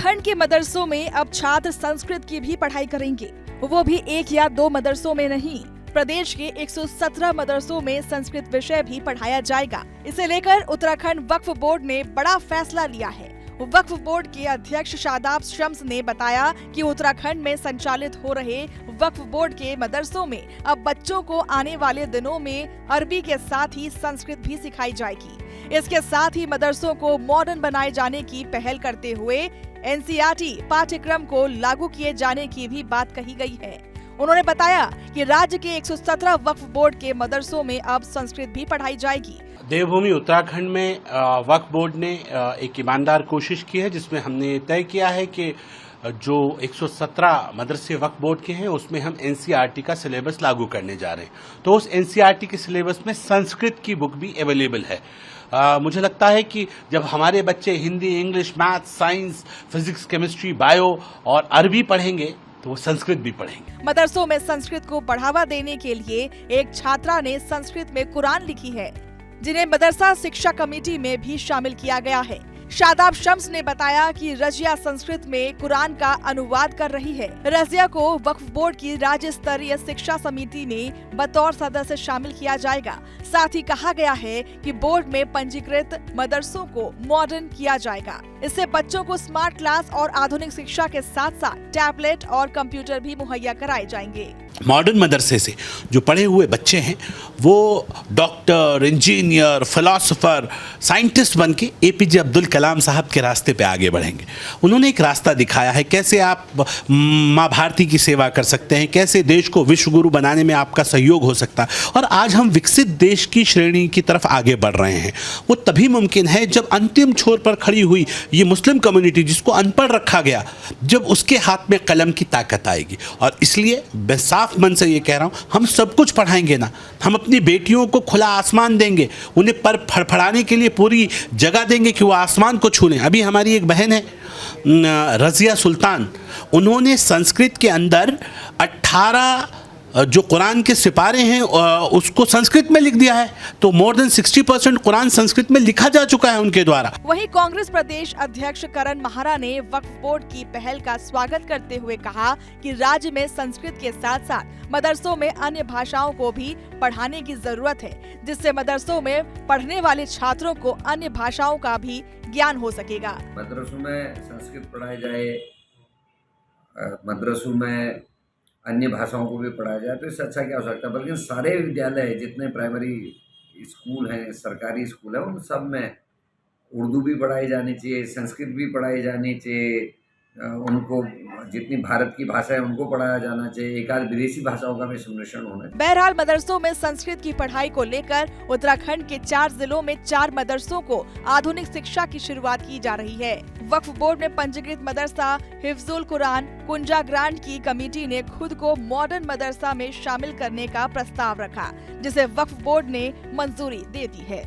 उत्तराखंड के मदरसों में अब छात्र संस्कृत की भी पढ़ाई करेंगे, वो भी 1 या 2 मदरसों में नहीं। प्रदेश के 117 मदरसों में संस्कृत विषय भी पढ़ाया जाएगा। इसे लेकर उत्तराखंड वक्फ बोर्ड ने बड़ा फैसला लिया है। वक्फ बोर्ड के अध्यक्ष शादाब शम्स ने बताया कि उत्तराखंड में संचालित हो रहे वक्फ बोर्ड के मदरसों में अब बच्चों को आने वाले दिनों में अरबी के साथ ही संस्कृत भी सिखाई जाएगी। इसके साथ ही मदरसों को मॉडर्न बनाए जाने की पहल करते हुए एनसीईआरटी पाठ्यक्रम को लागू किए जाने की भी बात कही गई है। उन्होंने बताया कि राज्य के 117 वक्फ बोर्ड के मदरसों में अब संस्कृत भी पढ़ाई जाएगी। देवभूमि उत्तराखंड में वक्फ बोर्ड ने एक ईमानदार कोशिश की है, जिसमें हमने तय किया है कि जो 117 मदरसे वक्फ बोर्ड के हैं उसमें हम एनसीईआरटी का सिलेबस लागू करने जा रहे हैं। तो उस एनसीईआरटी के सिलेबस में संस्कृत की बुक भी अवेलेबल है। मुझे लगता है कि जब हमारे बच्चे Hindi, English, math, science, physics, chemistry, bio और अरबी पढ़ेंगे तो वो संस्कृत भी पढ़ेंगे। मदरसों में संस्कृत को बढ़ावा देने के लिए एक छात्रा ने संस्कृत में कुरान लिखी है, जिन्हें मदरसा शिक्षा कमेटी में भी शामिल किया गया है। शादाब शम्स ने बताया कि रजिया संस्कृत में कुरान का अनुवाद कर रही है। रजिया को वक्फ बोर्ड की राज्य स्तरीय शिक्षा समिति में बतौर सदस्य शामिल किया जाएगा। साथ ही कहा गया है कि बोर्ड में पंजीकृत मदरसों को मॉडर्न किया जाएगा। इससे बच्चों को स्मार्ट क्लास और आधुनिक शिक्षा के साथ साथ टैबलेट और कंप्यूटर भी मुहैया कराए जाएंगे। मॉडर्न मदरसे से जो पढ़े हुए बच्चे हैं वो डॉक्टर, इंजीनियर, फिलोसोफर, साइंटिस्ट बन के एपीजे अब्दुल कलाम साहब के रास्ते पे आगे बढ़ेंगे। उन्होंने एक रास्ता दिखाया है कैसे आप माँ भारती की सेवा कर सकते हैं, कैसे देश को विश्व गुरु बनाने में आपका सहयोग हो सकता है। और आज हम विकसित देश की श्रेणी की तरफ आगे बढ़ रहे हैं। वो तभी मुमकिन है जब अंतिम छोर पर खड़ी हुई ये मुस्लिम कम्युनिटी, जिसको अनपढ़ रखा गया, जब उसके हाथ में कलम की ताकत आएगी। और इसलिए मैं साफ मन से ये कह रहा हूँ, हम सब कुछ पढ़ाएंगे ना, हम अपनी बेटियों को खुला आसमान देंगे, उन्हें पर फड़फड़ाने के लिए पूरी जगह देंगे कि वो आसमान को छू लें। अभी हमारी एक बहन है रजिया सुल्तान, उन्होंने संस्कृत के अंदर 18 जो कुरान के सिपारे हैं उसको संस्कृत में लिख दिया है। तो मोर देन 60% कुरान संस्कृत में लिखा जा चुका है उनके द्वारा। वहीं कांग्रेस प्रदेश अध्यक्ष करण महारा ने वक्फ बोर्ड की पहल का स्वागत करते हुए कहा कि राज्य में संस्कृत के साथ साथ मदरसों में अन्य भाषाओं को भी पढ़ाने की जरूरत है, जिससे मदरसों में पढ़ने वाले छात्रों को अन्य भाषाओं का भी ज्ञान हो सकेगा। मदरसों में संस्कृत पढ़ाई जाए, मदरसों में अन्य भाषाओं को भी पढ़ाया जाए तो इससे अच्छा क्या हो सकता है। बल्कि सारे विद्यालय, जितने प्राइमरी स्कूल हैं, सरकारी स्कूल हैं, उन सब में उर्दू भी पढ़ाई जानी चाहिए, संस्कृत भी पढ़ाई जानी चाहिए। उनको जितनी भारत की भाषा है उनको पढ़ाया जाना चाहिए। एक आध विदेशी भाषाओं का भी सम्मिश्रण होना चाहिए। बहरहाल मदरसों में संस्कृत की पढ़ाई को लेकर उत्तराखंड के 4 जिलों में 4 मदरसों को आधुनिक शिक्षा की शुरुआत की जा रही है। वक्फ बोर्ड में पंजीकृत मदरसा हिफ्जुल कुरान कुंजा ग्रांट की कमेटी ने खुद को मॉडर्न मदरसा में शामिल करने का प्रस्ताव रखा, जिसे वक्फ बोर्ड ने मंजूरी दे दी है।